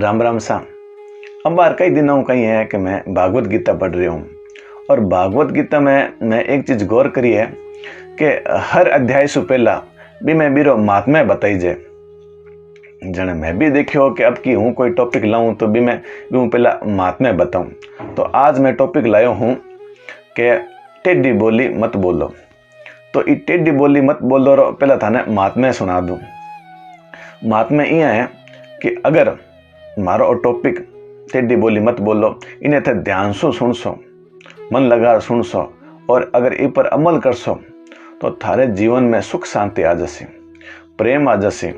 राम राम सा। अब बार कई दिनों कहीं है कि मैं भागवत गीता पढ़ रही हूँ और भागवत गीता में मैं एक चीज़ गौर करी है कि हर अध्याय से पहला भी मैं बीरो महात्मा बताई जाए। जने मैं भी देखियो कि अब की हूँ कोई टॉपिक लाऊं तो भी मैं पहला महात्मा बताऊं। तो आज मैं टॉपिक लायो हूँ कि टेढ़ी बोली मत बोलो। तो ये टेढ़ी बोली मत बोलो रो पहला थाने महात्मा सुना दूँ। महात्मा ये है कि अगर मारो टॉपिक टेढ़ी बोली मत बोलो इन्हें थे ध्यान से सुन सो, मन लगा सुन सो और अगर इ पर अमल कर सो तो थारे जीवन में सुख शांति आ जसी, प्रेम आ जसी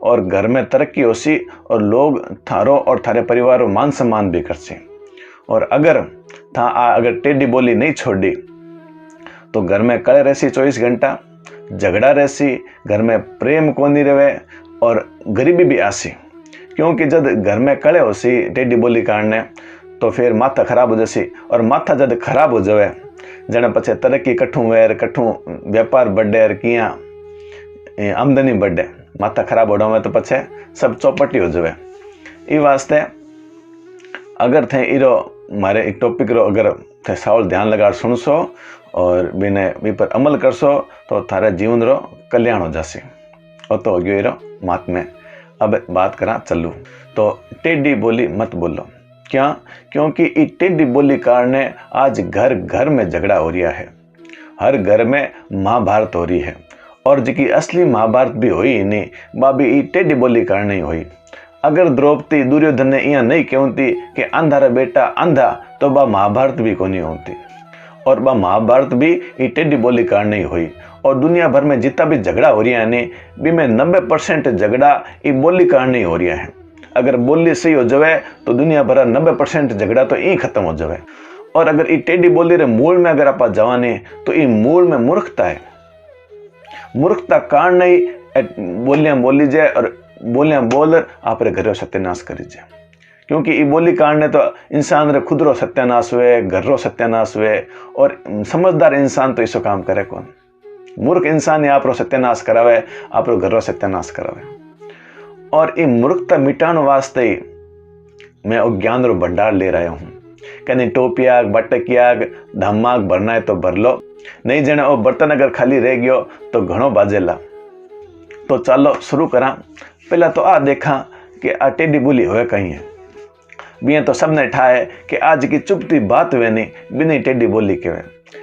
और घर में तरक्की होसी और लोग थारो और थारे परिवार को मान सम्मान भी करसी। और अगर अगर टेढ़ी बोली नहीं छोड़ी तो घर में कड़े रहसी, 24 घंटा झगड़ा रहसी, घर में प्रेम को नहीं रहे और गरीबी भी आसी। क्योंकि जब घर में कड़े होसी टेढ़ी बोली कारण तो फिर माथा खराब हो जसी और माथा जब खराब हो जाए जने पछे तरक्की कठू वेर कठू व्यापार बढ़े किया आमदनी बढ़े, माथा खराब हो जाए तो पछे सब चौपटी हो जाए। ई वास्ते अगर थे इरो मारे एक टॉपिक रो अगर थे सावल ध्यान लगा सुनसो और बिने बी पर अमल करसो तो थारे जीवन रो कल्याण हो जासी। और तो हो गयो इरो महात्मा। अब बात करा चलू तो टेढ़ी बोली मत बोलो। क्या? क्योंकि ये टेढ़ी बोली कारण आज घर घर में झगड़ा हो रहा है, हर घर में महाभारत हो रही है और जिकी असली महाभारत भी हुई ही नहीं, वह भी ये टेढ़ी बोली कारण नहीं हुई। अगर द्रौपदी दुर्योधन ने यह नहीं कहती कि अंधा रे बेटा अंधा तो वह महाभारत भी को नहीं होती और वह महाभारत भी ये टेढ़ी बोली कारण नहीं हुई। और दुनिया भर में जितना भी झगड़ा हो रहा है भी में 90% झगड़ा ये बोली कारण नहीं हो रहा है। अगर बोली सही हो जाए तो दुनिया भर 90% झगड़ा तो यही खत्म हो जाए। और अगर ये टेढ़ी बोली रे मूल में अगर आप जावाने तो ये मूल में मूर्खता है। मूर्खता कारण नहीं बोलियां बोली जाए और बोलियां बोल आप घर सत्यानाश करी जाए। क्योंकि ये बोली कारण तो इंसान रे खुद रो सत्यानाश हुए, घर रो सत्यानाश हुए और समझदार इंसान तो इसो काम करे कौन। मूर्ख इंसान ही आप रो सत्यानाश करावे, आप रो घर रो सत्यानाश करावे। और ये मूर्खता मिटाने वास्ते ही मैं ज्ञान रो भंडार ले रहा हूँ। कहीं टोपियाग बटकियाग धमाक भरना है तो भर लो, नहीं जने वो बर्तन अगर खाली रह गयो तो घणो बाजेला। तो चलो शुरू करा। पहला तो आ देखा कि आ टेढ़ी बोली हुए कहीं है बिया तो सबने ठाए कि आज की चुपती बात वे नहीं बिना टेढ़ी बोली के,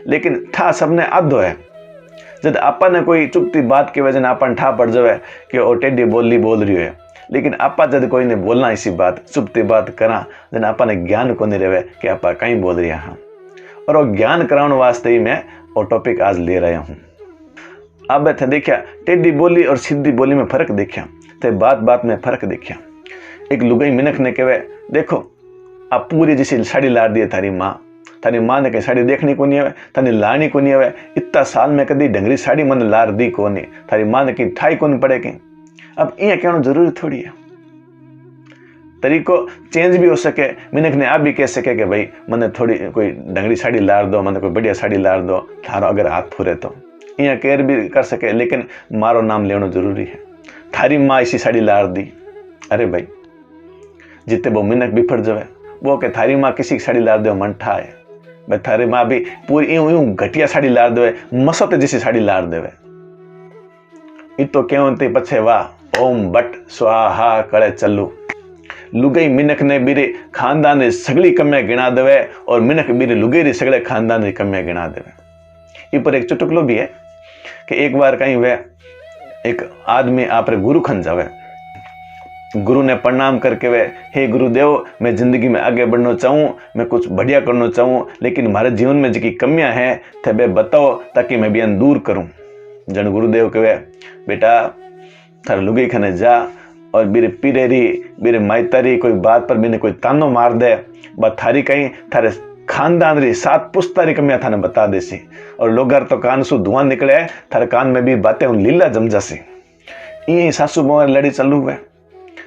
लेकिन था सबने आधो है। जब आपा ने कोई चुपती बात के वजह आपन ठा पड़ जाए कि वो टेढ़ी बोली बोल रही है, लेकिन आपा जब कोई ने बोलना इसी बात चुपती बात करा जन आपा ने ज्ञान को नहीं रहे कि आपा कहीं बोल रही हाँ। और वो ज्ञान कराने वास्ते ही मैं वो टॉपिक आज ले रहा हूँ। अब थे देखा टेढ़ी बोली और सीधी बोली में फर्क देखा, थे बात बात में फर्क देखा। एक लुगाई मिनख ने कहे देखो आप पूरी जैसी साड़ी लाड़ दी है थारी माँ ने कहीं साड़ी देखनी को नहीं आवे, थानी लानी को नहीं आवे, इतना साल में कभी ढंगरी साड़ी मन लार दी को नहीं, थारी माँ ने कहीं ठाई को नहीं पड़े कहीं। अब ये कहना जरूरी थोड़ी है, तरीको चेंज भी हो सके। मिनख ने आप भी कह सके कि भाई मैंने थोड़ी कोई ढंगरी साड़ी लार दो, मैंने कोई बढ़िया साड़ी लार दो, थारो अगर हाथ फुरे तो यहाँ केयर भी कर सके, लेकिन मारो नाम लेना जरूरी है। थारी माँ इसी साड़ी लार दी, अरे भाई जितने वो मिनख बिफर जाए वो के थारी माँ किसी की साड़ी लार दो मन ठा है भाई, थारी माँ भी पूरी यूं यूं घटिया साड़ी लार दे, मसोते जैसी साड़ी लार देवे। इ तो कहते पछे वाह ओम बट स्वाहा कड़े चलू। लुगाई मिनख ने बीरे खानदान ने सगली कमियां गिना देवे और मिनख बीरे लुगाई सगले खानदान ने कमियां गिना देवे। इ पर एक चुटकुलो भी है कि एक बार कहीं वे एक आदमी आप गुरु खन जावे, गुरु ने प्रणाम करके वे हे गुरुदेव मैं जिंदगी में आगे बढ़ना चाहूँ, मैं कुछ बढ़िया करना चाहूँ, लेकिन हमारे जीवन में जिकी कमियां हैं थे बे बताओ ताकि मैं भी दूर करूँ। जन गुरुदेव कहे बेटा थारे लुगाई खने जा और बीरे पीरेरी बीरे माइतारी कोई बात पर बिने कोई तानो मार दे, बात थारी कहीं थारे खानदान री 7 पुश्तारी कमियां थाने बता देसी और लोगार तो कान सु धुआं निकले, थारे कान में भी बातें लीला जम जासी। ये सासू बहु लड़ी चलू हुए।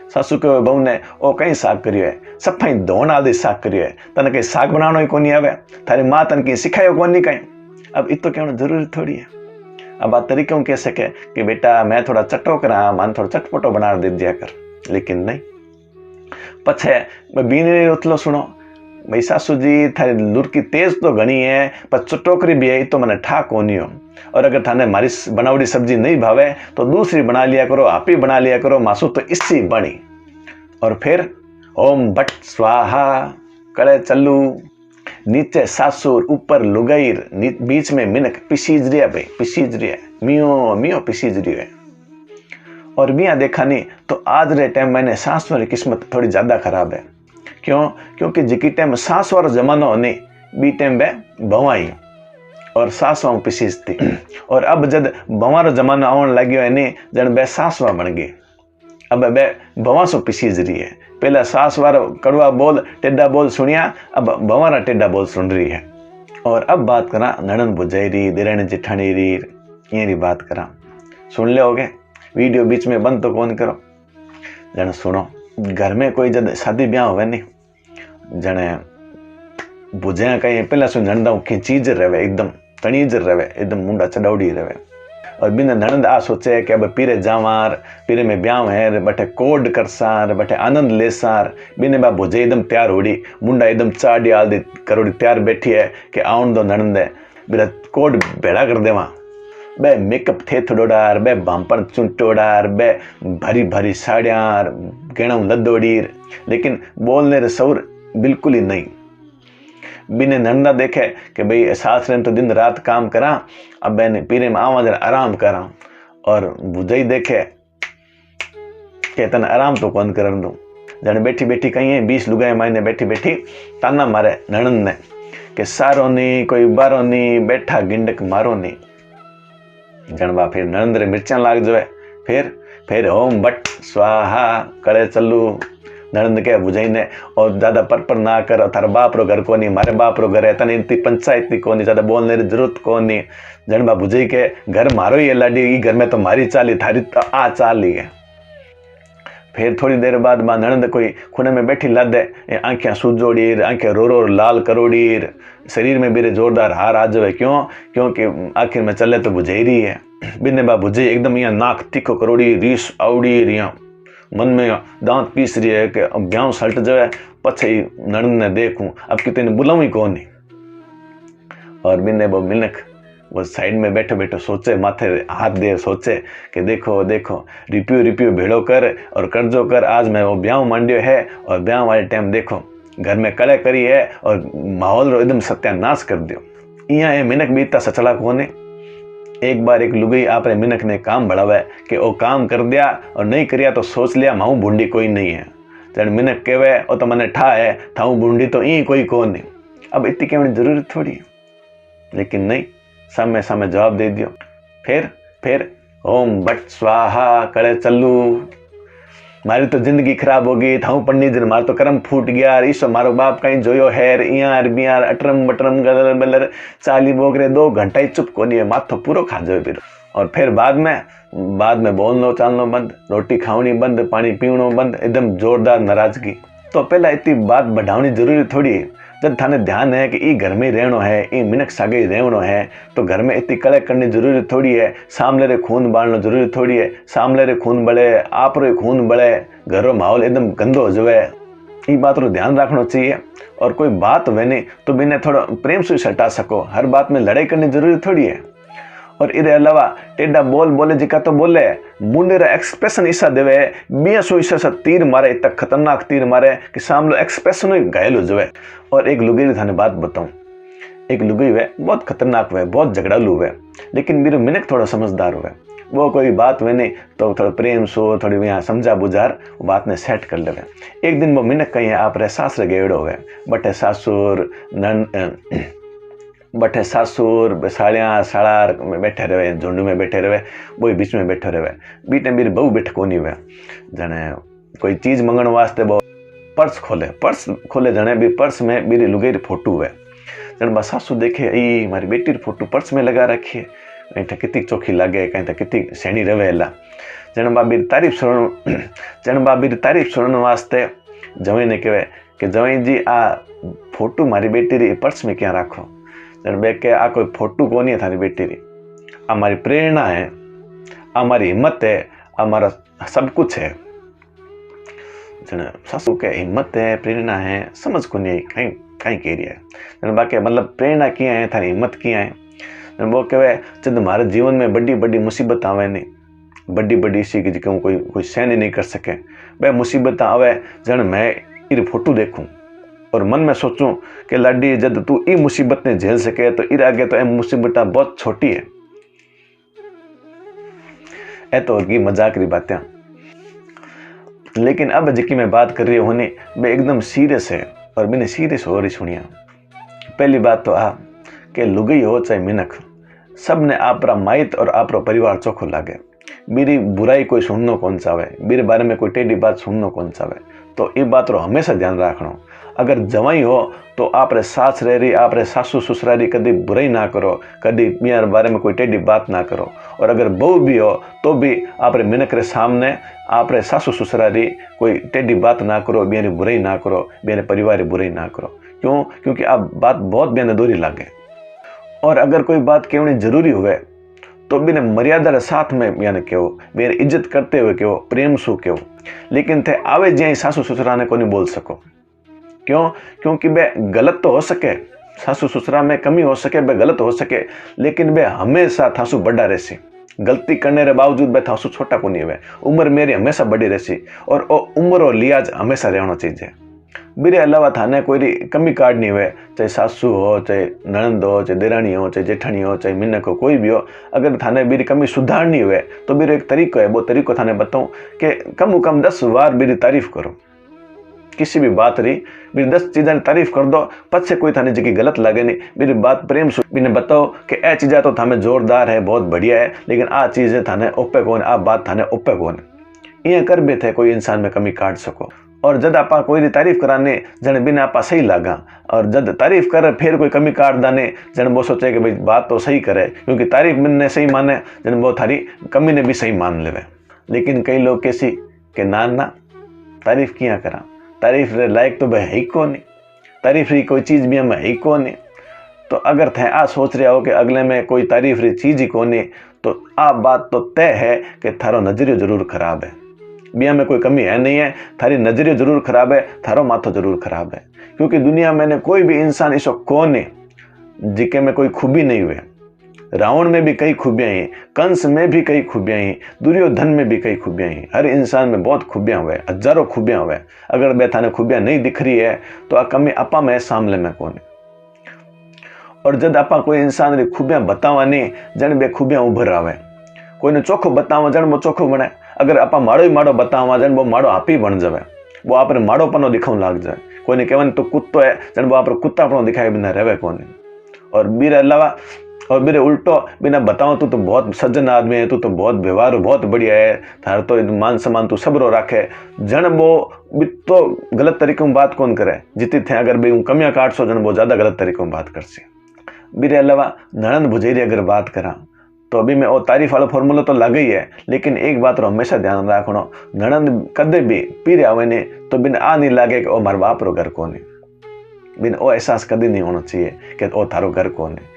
सासू के बहू ने ओ कहीं साग करियो है, सफाई धोण आदि साग करियो है, तने कहीं साग बनाना ही कोनी आवे, थारी माँ तन कहीं सिखायो कोनी कहीं। अब इत तो कहना जरूरी थोड़ी है। अब बात तरीकों कह सके कि बेटा मैं थोड़ा चटो करा, मान थोड़ा चटपटो बना दे दिया कर, लेकिन नहीं। पछे बीने उतलो सुनो भाई सासू जी थारी लुरकी तेज तो घनी है पर चटोकरी भी है तो मैंने ठा कोनी हो। और अगर थाने मारी बनावटी सब्जी नहीं भावे तो दूसरी बना लिया करो, आप ही बना लिया करो, मासू तो इससी बनी। और फिर ओम भट स्वाहा कड़े चलू, नीचे सासुर ऊपर लुगाईर, बीच में मिनक पिसीज रिया भाई, पिसीज रिया मियो मियो पिसीज रियो है। और मियाँ देखा नहीं तो आज रे टाइम मैंने सास वाली किस्मत थोड़ी ज्यादा खराब है। क्यों? क्योंकि जिकी टाइम सास वाला जमाना होने बी टाइम बे भवाई और सासवा पिसीज थी। और अब जब भवारो जमाना आने लग्यो है नहीं जन बे सासवा बन गई, अब बे भवासो पिसीज रही है। पहला सास वाला कड़वा बोल टेढ़ा बोल सुनिया, अब भवारा टेढ़ा बोल सुन रही है। और अब बात करा ननन भुजाई री, देरानी जेठानी री, ये री बात करा। सुन ले होगे, वीडियो बीच में बंद तो कौन करो। जन सुनो, घर में कोई जब शादी ब्याह होवे नहीं जने भुजाया कहीं पहला सुन नंदा खींचीज रहे, एकदम तणीज रहे, एकदम मुंडा चढ़ाउड़ी रहे। और बिना ननद आ सोचे कि अब पीरे जावार, पीरे में ब्याह है, बटे कोड करसार, बटे आनंद लेसार। बिने बा भुजे एकदम तैयार होड़ी, मुंडा एकदम चाड़ी आल दी करोड़ी तैयार बैठी है कि आउन दो ननद है, बिना कोड भेड़ा कर देवा। बे मेकअप थे थोड़ार, बे बांपन चुंटोड़ार, बे भरी भरी साड़ियार, गेणों लदोड़ीर, लेकिन बोलने रे सौर बिल्कुल ही नहीं। बिने नंदा देखे कि भाई सास ने तो दिन रात काम करा, अब मैंने पीरे में आवा जरा आराम करा। और भुजाई देखे कि तन आराम तो कौन कर दूं। जन बैठी बैठी कहीं है 20 लुगाई मायने बैठी बैठी ताना मारे ननन ने कि सारो नहीं कोई बारो नहीं, बैठा गिंडक मारो नहीं। जनबा फिर ननंद रे मिर्चा लाग जाए, फिर ओम बट स्वाहा कड़े चलू। ननंद के बुझाई ने और ज्यादा पर ना कर, थारा बाप रो घर कोनी, मारे बाप रो घर है, तने इतनी पंचायत की कोनी, ज्यादा बोलने री जरूरत कोनी। जनबा बुझाई के घर मारो ही लाडी, ई घर में तो मारी चाली, थारी तो आ चाली है। फिर थोड़ी देर बाद मां ननंद कोई खुने में बैठी लादे, आंखें सूजोड़ीर, आंखें रो रो लाल करोड़ीर, शरीर में मेरे जोरदार हार आ जावे। क्यों? क्योंकि आखिर में चले तो बुझे रही है। बिने बा बुझे एकदम यहाँ नाक तीखो करोड़ी, रीस आवड़ी रिया, मन में दांत पीस रही है कि अब ब्याह सल्ट जाए, पछे ननंद ने देखूं अब कि तेने बुलाऊं ही कौन। और बिने वो मिनक वो साइड में बैठे बैठे सोचे, माथे हाथ दे सोचे कि देखो देखो रिप्यू भेड़ो कर और कर्जो कर, आज मैं वो ब्याह मांडियो है और ब्याह वाले टाइम देखो घर में कड़े करी है और माहौल रो एकदम सत्यानाश कर दियो। यहाँ ये मिनक भी इतना सचला कोने। एक बार एक लुगाई आपने मिनक ने काम बढ़ावा कि वो काम कर दिया और नहीं करिया तो सोच लिया माऊ बूंदी कोई नहीं है। जन मिनक कहवे वो तो मैंने ठा है, थाऊ बूंदी तो ई कोई कौन नहीं। अब इतनी कहने जरूरत थोड़ी है, लेकिन नहीं, सामने सामने जवाब दे दियो। फिर ओम बट स्वाहा कड़े चलू। मारी तो जिंदगी खराब होगी, थाऊ पन्नी दिन मार तो कर्म फूट गया, ईसो मारो बाप कहीं जोयो हैर, इयार बियार अटरम बटरम गलर बलर चाली बोगरे 2 घंटा ही चुप कोनी है, माथो पूरो खा जाओ फिर। और फिर बाद में बोलनो चालनो बंद, रोटी खावनी बंद, पानी पीवनो बंद, एकदम जोरदार नाराजगी। तो पहला इतनी बात बढ़ावनी जरूरी थोड़ी है। जब थाने ध्यान है कि ई घर में रहनो है, ई मिनक सागे रहनो है, तो घर में इतनी कड़े करनी जरूरी थोड़ी है। सामले रे खून बालनो जरूरी थोड़ी है। सामले रे खून बड़े, आप रे खून बड़े, घर रो माहौल एकदम गंदो हो जाए, ई बात रो ध्यान रखना चाहिए। और कोई बात हुए नहीं तो बिने थोड़ा प्रेम से हटा सको, हर बात में लड़ाई करनी जरूरी थोड़ी है। और इधर अलावा टेढ़ा बोल बोले जिका तो बोले, मुंडे रा एक्सप्रेशन ऐसा देवे, 200 ऐसा तीर मारे, इतना खतरनाक तीर मारे कि सामने एक्सप्रेशन ही घायल हो जाए। और एक लुगाई थाने बात बताऊं, एक लुगाई हुए बहुत खतरनाक हुए, बहुत झगड़ालू हुए, लेकिन मेरे मिनक थोड़ा समझदार हुए। वो कोई बात हुए नहीं तो थोड़ा प्रेम सो थोड़ी यहाँ समझा बुझार बात ने सेट कर ले। एक दिन वो मिनक कहीं आप रे सास रे गेड़ो हुए, बटे सासुर साड़ियाँ साड़ार में बैठे रहे, झुंड में बैठे रहे, वो बीच में बैठे रहे। बीटे मेरी बहु बैठ को नहीं हुए। जने कोई चीज मंगण वास्ते वो पर्स खोले जने भी पर्स में मेरी लुगाई री फोटो हुए। जन बा सासू देखे ई मारी बेटी री फोटो पर्स में लगा रखी है, कहीं तो कितनी चोखी लगे, कहीं तो कितनी सैनी रवेला। जन बाबी तारीफ सुनने वास्ते जवाई ने कहे कि जवाई जी आ फोटो मारी बेटी री पर्स में क्या रखो। जन बे के आ कोई फोटो को नहीं है थारी बेटी री, हमारी प्रेरणा है, हमारी हिम्मत है, हमारा सब कुछ है। जन सासू के हिम्मत है प्रेरणा है समझ को नहीं कहीं कहीं कह रही है जन बाकी मतलब प्रेरणा किया है थारी हिम्मत किया है जन वो कहे जब हमारे जीवन में बड़ी बड़ी मुसीबत आवे नहीं बड़ी बड़ी सी कि कोई सहन ही नहीं कर सके वह मुसीबत आवे जन मैं इर फोटो देखूं और मन में सोचूं कि लाडी जब तू ई मुसीबत ने झेल सके तो इर आगे तो मुसीबत बहुत छोटी है। ए तो होगी मजाक की बातें, लेकिन अब जिकी मैं बात कर रही हूँ वे एकदम सीरियस है और मैंने सीरियस हो रही सुनिया। पहली बात तो आ कि लुगई हो चाहे मिनख सब ने आपरा माइत और आपरो परिवार चोखो लागे। मेरी बुराई कोई सुनना कौन चाहे, मेरे बारे में कोई टेढ़ी बात सुनना कौन चाहे, तो ये बात रो हमेशा ध्यान रखना। अगर जवाई हो तो आपरे सास रह रही आपरे सासू ससुरारी कभी बुराई ना करो, कभी मियाँ बारे में कोई टेढ़ी बात ना करो। और अगर बहू भी हो तो भी आपरे मिनक रे सामने आपरे सासू ससुरारी कोई टेढ़ी बात ना करो, बेने बुराई ना करो, बेने परिवार बुराई ना करो। क्यों? क्योंकि आप बात बहुत बेने दूरी लागे। और अगर कोई बात कहनी जरूरी हुए तो बिना मर्यादा रे साथ में यानी कहो, बेने इज्जत करते हुए कहो, प्रेम सु कहो। लेकिन थे आवे ज्यादा सासू ससुरा ने को नहीं बोल सको। क्यों? क्योंकि वे गलत तो हो सके, सासू ससुरा में कमी हो सके, वे गलत हो सके, लेकिन वे हमेशा थासू बड़ा रहसी। गलती करने के बावजूद वे थासू छोटा को नहीं हुए। उम्र मेरी हमेशा बड़ी रहसी और उम्र और लिहाज हमेशा रहना चाहिए। मेरे अलावा थाने कोई कमी कार्ड नहीं हुए, चाहे सासू हो, चाहे ननंद हो, चाहे देरानी हो, चाहे जेठानी हो, चाहे मिनक हो, कोई भी हो। अगर थाने मेरी कमी सुधारनी हुए तो मेरा एक तरीका है, वो तरीको थाने बताऊं कि कम कम 10 बार मेरी तारीफ करो। किसी भी बात रही मेरी 10 चीज़ें तारीफ कर दो, पछे कोई थाने जगह गलत लगे नहीं। मेरी बात प्रेम से मैंने बताओ कि ए चीज़ें तो थाने जोरदार है, बहुत बढ़िया है, लेकिन आ चीज़ें थाने ओपे कौन, आ बात थाने ओपे कौन। ये कर भी थे कोई इंसान में कमी काट सको। और जब आप कोई तारीफ कराने जन बिना आप सही लगा, और जब तारीफ करे फिर कोई कमी काट दाने जन वो सोचे कि भाई बात तो सही करे, क्योंकि तारीफ मैंने सही माने जन वो थारी कमी ने भी सही मान लेवे। लेकिन कई लोग कैसी कि ना तारीफ किया करा, तारीफ रे लायक तो है ही कौन, तारीफ री कोई चीज़ भी हमें है ही कौन। तो अगर थे आ सोच रहे हो कि अगले में कोई तारीफ री चीज़ ही कौन, तो आ बात तो तय है कि थारो नजरियो जरूर खराब है। बिया में कोई कमी है नहीं है, थारी नजरियो जरूर खराब है, थारो माथो जरूर खराब है। क्योंकि दुनिया में कोई भी इंसान ऐसा कौन है जिके में कोई खूबी नहीं हुए। रावण में भी कई खूबियां हैं, कंस में भी कई खूबियां हैं, दुर्योधन में भी कई खूबियां हैं। हर इंसान में बहुत खूबियां हुए, हजारों खूबियां हुए। अगर बे थाने खूबियां नहीं दिख रही है तो आ कमी आपा में सामने में कौन। और जब आपा कोई इंसान री खूबियां बतावा नहीं जन बे खूबियां उभर आवे। कोई ने चोखो बतावा जन वो चोखो बने। अगर आपा माड़ो ही माड़ो बतावा जन वो माड़ो आप ही बन जावे, वो आपने माड़ोपनो दिखाव लाग जाए। कोई ने कहवा तो कुत्तो है जन वो आप कुत्तापनो दिखाए बिना रहे कौन। और मेरे अलावा और मेरे उल्टो बिना बताओ तू तो बहुत सज्जन आदमी है, तू तो बहुत व्यवहार बहुत बढ़िया है, थार तो मान सम्मान तू सबरो राखे जन वो भी तो गलत तरीके में बात कौन करे। जितनी थे अगर भाई कमियां काट सो जन वो ज़्यादा गलत तरीके में बात कर सी। मेरे अलावा ननंद भुजेरी अगर बात करा तो अभी मैं वो तारीफ वाला फॉर्मूला तो लगा ही है, लेकिन एक बात रो हमेशा ध्यान रखना, ननंद कदे भी पीरे आवे ने तो बिन आ नहीं लगे कि ओ मार बाप रो घर कौन है। बिन ओ एहसास कभी नहीं होना चाहिए कि ओ थारो घर कौन है।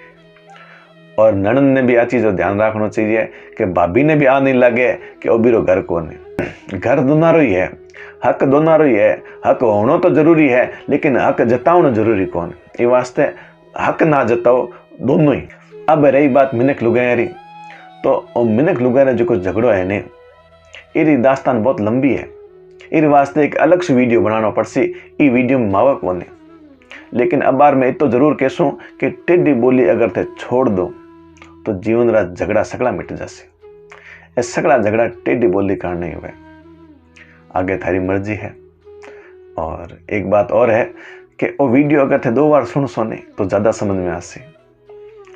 और ननंद ने भी आ चीज़ ध्यान रखना चाहिए कि भाभी ने भी आ नहीं लगे कि ओ बीरो घर कौन है। घर दोनारो ही है, हक दोनारो ही है। हक होना तो जरूरी है, लेकिन हक जतावना जरूरी कौन। ये वास्ते हक ना जताओ दोनों ही। अब रही बात मिनक लुगाया री, तो मिनक लुगाया जो कुछ झगड़ो है ने, इरी दास्तान बहुत लंबी है। इस वास्ते एक अलग से वीडियो बनाना पड़सी। ई वीडियो में मावा कौन है। लेकिन अब बार मैं इतो जरूर कहूँ कि टेढ़ी बोली अगर थे छोड़ दो तो जीवन रा झगड़ा सगड़ा मिट जासे। ये सगड़ा झगड़ा टेढ़ी बोली कारण नहीं हुए। आगे थारी मर्जी है। और एक बात और है कि वो वीडियो अगर थे 2 बार सुन सोने तो ज़्यादा समझ में आसे।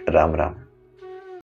राम राम।